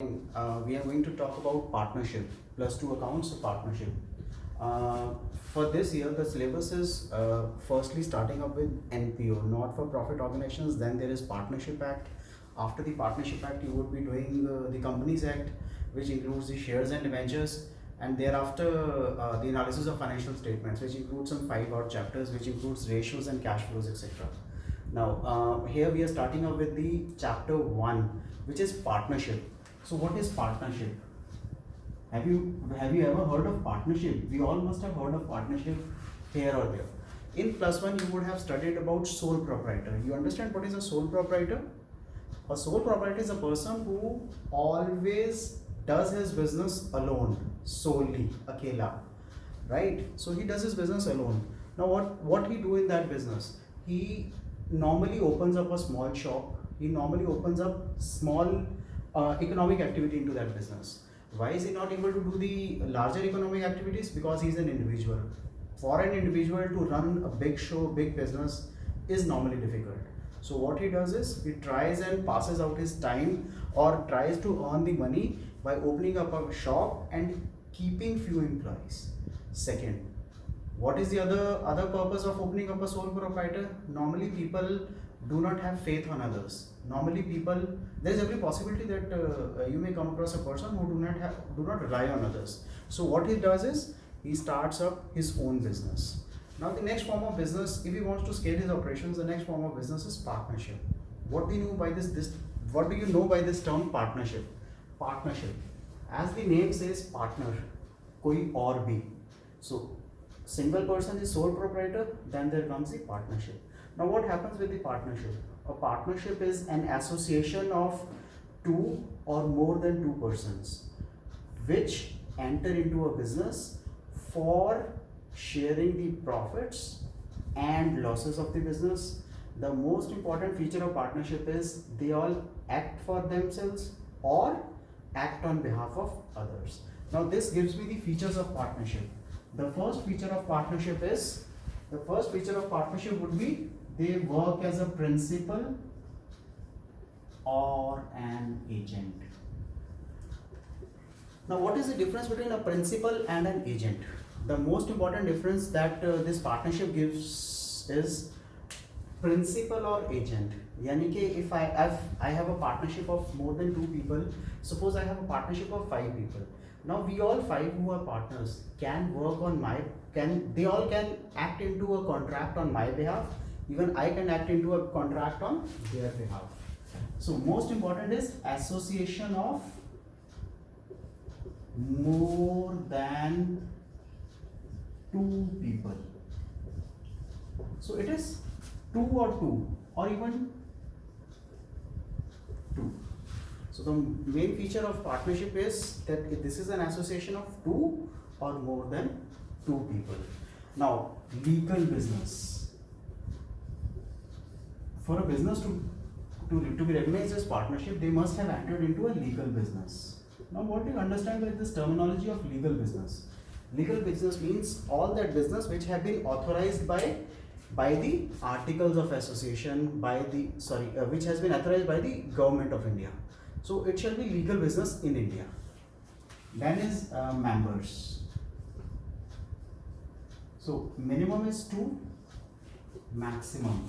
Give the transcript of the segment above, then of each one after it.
We are going to talk about partnership, plus two accounts of partnership. Uh, for this year, the syllabus is firstly starting up with NPO, not for profit organizations. Then there is Partnership Act. After the Partnership Act, you would be doing the Companies Act, which includes the shares and debentures, and thereafter the analysis of financial statements, which includes some 5 odd chapters, which includes ratios and cash flows, etc. Now, here we are starting up with the chapter 1, which is partnership. So what is partnership? Have you ever heard of partnership? We all must have heard of partnership here or there. In plus one, you would have studied about sole proprietor. You understand what is a sole proprietor? A sole proprietor is a person who always does his business alone, solely, akela, right? So he does his business alone. Now what he do in that business? He normally opens up a small shop. He normally opens up small economic activity into that business. Why is he not able to do the larger economic activities? Because he's an individual. For an individual to run a big show, big business is normally difficult. So what he does is he tries and passes out his time or tries to earn the money by opening up a shop and keeping few employees. Second, what is the other purpose of opening up a sole proprietor? Normally people do not have faith on others. Normally people, there is every possibility that you may come across a person who do not rely on others. So what he does is he starts up his own business. Now the next form of business, if he wants to scale his operations, the next form of business is partnership. What do you know by this what do you know by this term partnership? Partnership, as the name says, partner, koi aur bhi. So single person is sole proprietor, then there comes the partnership. Now what happens with the partnership? A partnership is an association of two or more than two persons which enter into a business for sharing the profits and losses of the business. The most important feature of partnership is they all act for themselves or act on behalf of others. Now this gives me the features of partnership. The first feature of partnership would be they work as a principal or an agent. Now what is the difference between a principal and an agent? The most important difference that this partnership gives is principal or agent. Yani कि if I have a partnership of more than two people, suppose I have a partnership of 5 people. Now we all 5 who are partners can work on they all can act into a contract on my behalf. Even I can act into a contract on their behalf. So most important is association of more than 2 people. So it is 2 or even 2. So the main feature of partnership is that this is an association of 2 or more than 2 people. Now legal business. For a business to be recognized as partnership, they must have entered into a legal business. Now what do you understand by this terminology of legal business? Legal business means all that business which have been authorized by the articles of association, which has been authorized by the government of India. So it shall be legal business in India. Then is members. So minimum is 2, maximum.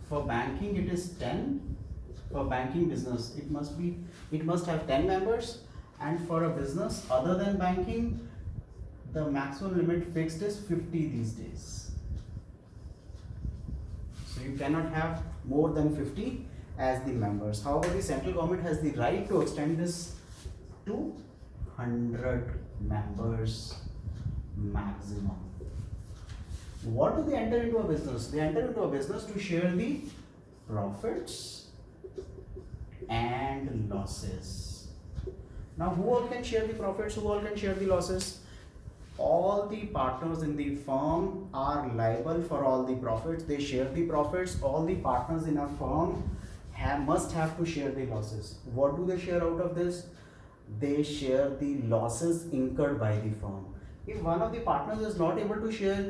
For banking it is 10. For banking business it must have 10 members, and for a business other than banking the maximum limit fixed is 50 these days. So you cannot have more than 50 as the members. However, the central government has the right to extend this to 100 members maximum. What do they enter into a business? They enter into a business to share the profits and losses. Now who all can share the profits? Who all can share the losses? All the partners in the firm are liable for all the profits. They share the profits. All the partners in a firm must have to share the losses. What do they share out of this? They share the losses incurred by the firm. If one of the partners is not able to share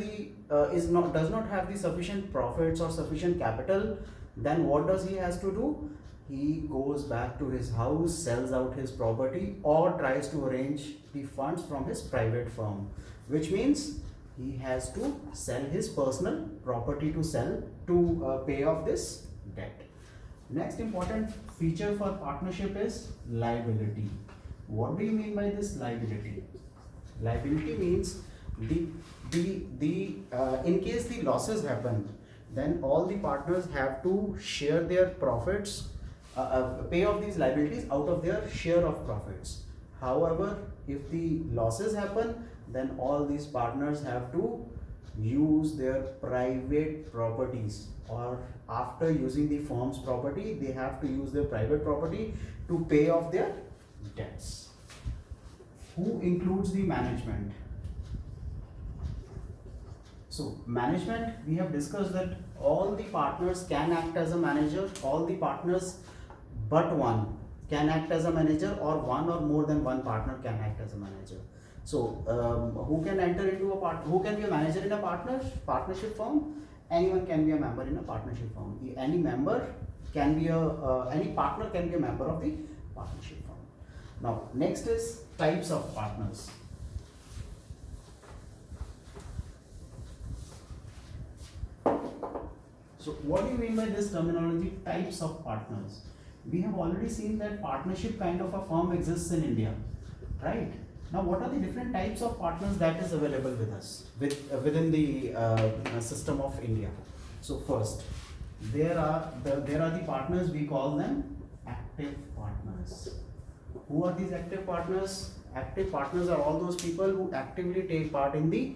does not have the sufficient profits or sufficient capital, then what does he has to do? he goes back to his house, sells out his property, or tries to arrange the funds from his private firm, which means he has to sell his personal property to pay off this debt. Next important feature for partnership is liability. What do you mean by this liability? Liability means in case the losses happen, then all the partners have to share their profits, pay off these liabilities out of their share of profits. However, if the losses happen, then all these partners have to use their private properties, or after using the firm's property, they have to use their private property to pay off their debts. Who includes the management? So management, we have discussed that all the partners can act as a manager, all the partners but one can act as a manager, or one or more than one partner can act as a manager. So who can enter into who can be a manager in a partnership firm? Anyone can be a member in a partnership firm. Any member can be any partner can be a member of the partnership firm. Now next is types of partners. So what do you mean by this terminology, types of partners? We have already seen that partnership kind of a firm exists in India, right? Now what are the different types of partners that is available with us, within the system of India? So first, there are the partners, we call them active partners. Who are these active partners? Active partners are all those people who actively take part in the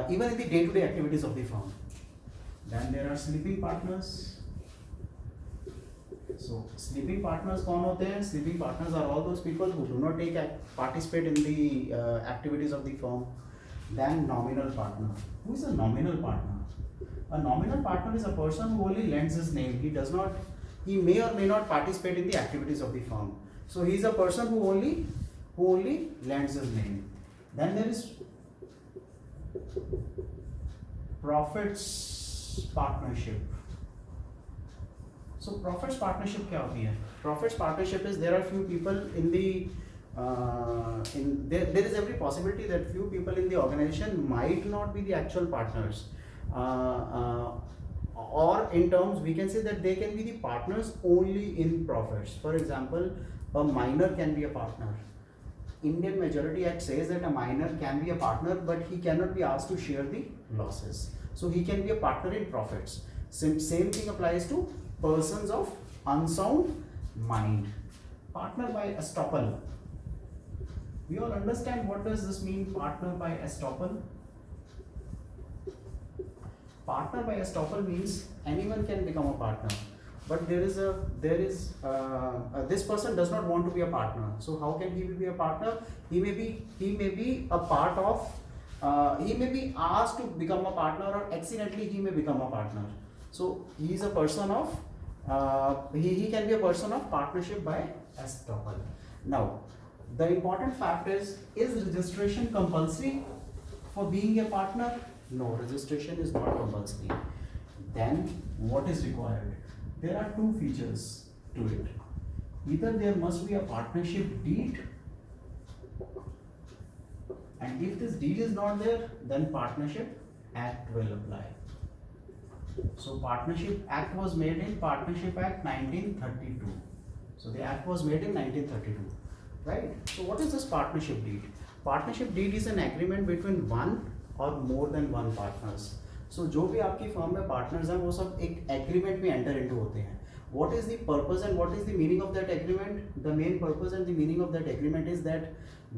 even in the day-to-day activities of the firm. Then there are sleeping partners. So sleeping partners कौन होते हैं? Sleeping partners are all those people who do not participate in the activities of the firm. Then nominal partner. Who is a nominal partner? A nominal partner is a person who only lends his name. He may or may not participate in the activities of the firm. So he is a person who only lends his name. Then there is profits partnership. So profits partnership क्या होती है? Profits partnership is there are few people in the there is every possibility that few people in the organization might not be the actual partners, or in terms we can say that they can be the partners only in profits. For example, a minor can be a partner. Indian Majority Act says that a minor can be a partner, but he cannot be asked to share the losses. So he can be a partner in profits. Same thing applies to persons of unsound mind. Partner by estoppel. We all understand what does this mean, partner by estoppel? Partner by estoppel means anyone can become a partner, but this person does not want to be a partner. So how can he be a partner? He may be a part of he may be asked to become a partner, or accidentally he may become a partner. So he is a person of he can be a person of partnership by estoppel. Now the important fact is registration compulsory for being a partner? No, registration is not compulsory. Then what is required? There are two features to it. Either there must be a partnership deed, and if this deed is not there, then Partnership Act will apply. So Partnership Act was made in Partnership Act 1932. So the act was made in 1932, right? So what is this partnership deed? Partnership deed is an agreement between one or more than one partners. So जो भी आपकी firm में partners हैं वो सब एक agreement में enter into होते हैं. What is the purpose and what is the meaning of that agreement? The main purpose and the meaning of that agreement is that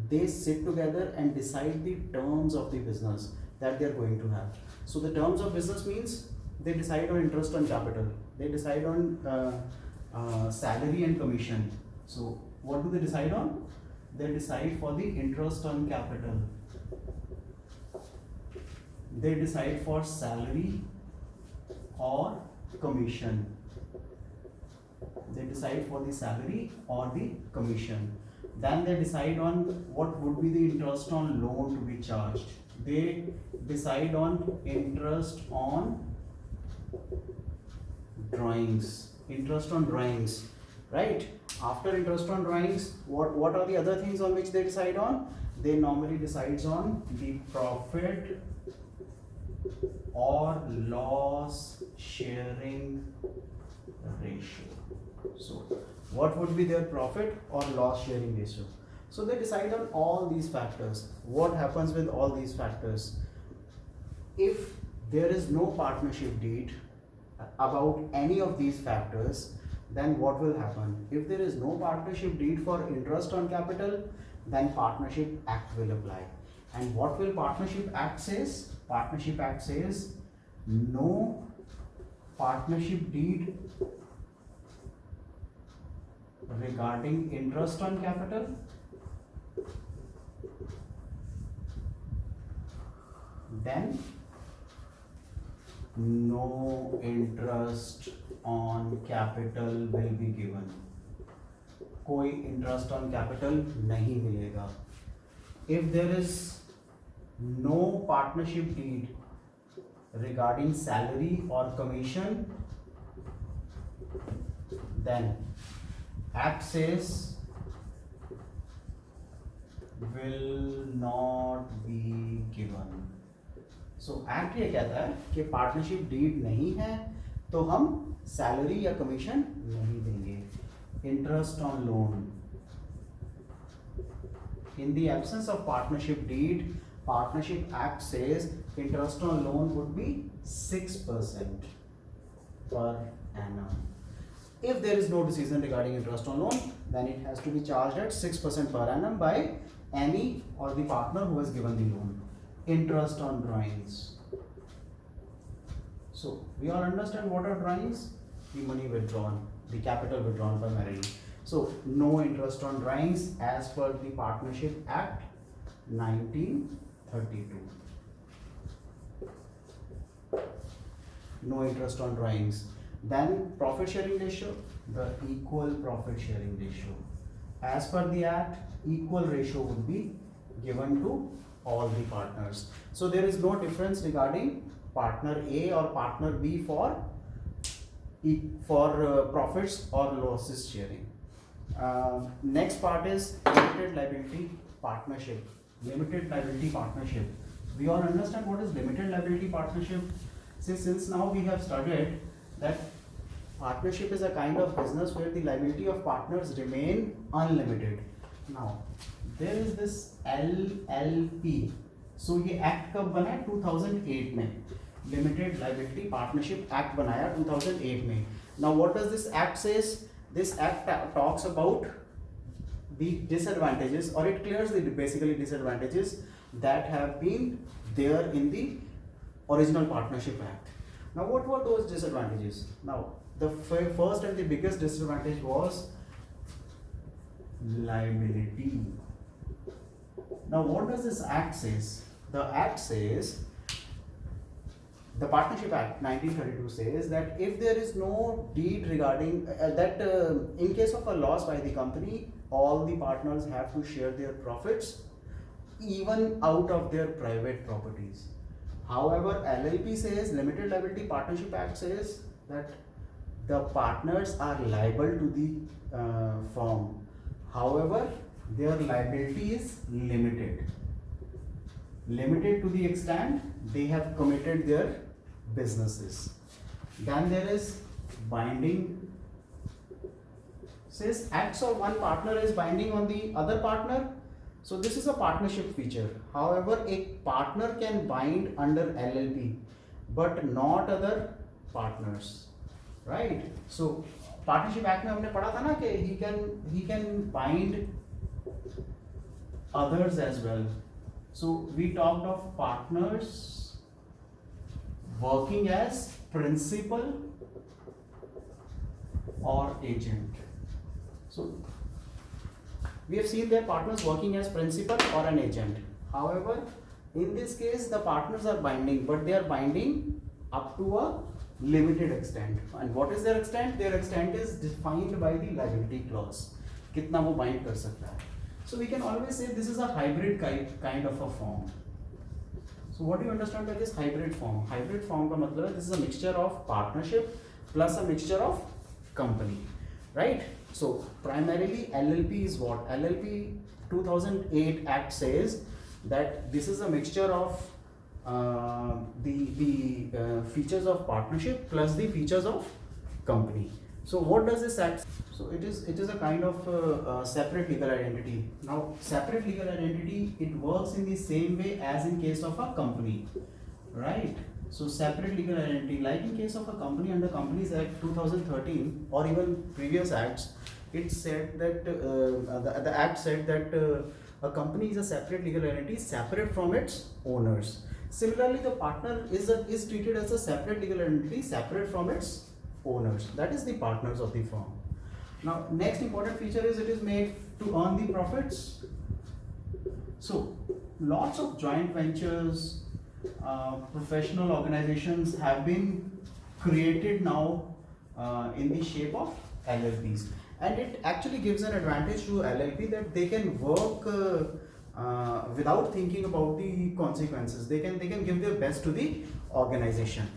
they sit together and decide the terms of the business that they are going to have. So the terms of business means they decide on interest on capital, they decide on salary and commission. So what do they decide on? They decide for the interest on capital, they decide for salary or commission, they decide for the salary or the commission. Then they decide on what would be the interest on loan to be charged. They decide on interest on drawings. Interest on drawings. right? After interest on drawings, what are the other things on which they decide on? They normally decides on the profit or loss sharing ratio. So what would be their profit or loss sharing ratio? So they decide on all these factors. What happens with all these factors? If there is no partnership deed about any of these factors, then what will happen? If there is no partnership deed for interest on capital, then Partnership Act will apply. And what will Partnership Act says? Partnership Act says no partnership deed regarding interest on capital, then no interest on capital will be given. कोई interest on capital नहीं मिलेगा. If there is no partnership deed regarding salary or commission, then Act says will not be given. So Act ये कहता है कि partnership deed नहीं है तो हम सैलरी या कमीशन नहीं देंगे. Interest on loan. In the absence of partnership deed, Partnership Act says interest on loan would be 6% per annum. If there is no decision regarding interest on loan, then it has to be charged at 6% per annum by any or the partner who has given the loan. Interest on drawings. So we all understand what are drawings? The money withdrawn, the capital withdrawn primarily. So no interest on drawings as per the Partnership Act 1932. No interest on drawings. Then profit sharing ratio, the equal profit sharing ratio. As per the Act, equal ratio would be given to all the partners. So there is no difference regarding partner A or partner B for profits or losses sharing. Next part is limited liability partnership. Limited liability partnership. We all understand what is limited liability partnership. Since now we have studied that partnership is a kind of business where the liability of partners remain unlimited. Now there is this LLP. So ये act कब बना है? 2008 में. Limited liability partnership act बनाया 2008 में. Now what does this act says? This act talks about the disadvantages, or it clears the basically disadvantages that have been there in the original partnership act. Now what were those disadvantages? Now the first and the biggest disadvantage was liability. Now what does this act says? The act says, the Partnership Act 1932 says that if there is no deed regarding in case of a loss by the company, all the partners have to share their profits even out of their private properties. However, LLP says, Limited Liability Partnership Act says that the partners are liable to the firm. However, their liability is limited to the extent they have committed their businesses. Then there is binding. Says acts of one partner is binding on the other partner. So this is a partnership feature. However, a partner can bind under LLP, but not other partners, right? So Partnership Act में हमने पढ़ा था ना कि he can bind others as well. So we talked of partners working as principal or agent. So we have seen their partners working as principal or an agent. However, in this case, the partners are binding, but they are binding up to a limited extent. And what is their extent? Their extent is defined by the liability clause. कितना वो bind कर सकता है. So we can always say this is a hybrid kind of a form. So what do you understand by this hybrid form? Hybrid form का मतलब है this is a mixture of partnership plus a mixture of company, right? So primarily LLP is what? LLP 2008 Act says that this is a mixture of the features of partnership plus the features of company. So what does this act? So it is a kind of separate legal identity. Now separate legal identity, it works in the same way as in case of a company, right? So separate legal identity, like in case of a company under Companies Act 2013 or even previous acts, it said that the act said that a company is a separate legal entity separate from its owners. Similarly, the partner is treated as a separate legal entity separate from its owners. That is the partners of the firm. Now, next important feature is it is made to earn the profits. So, lots of joint ventures, professional organizations have been created now in the shape of LLPs, and it actually gives an advantage to LLP that they can work without thinking about the consequences. They can give their best to the organization.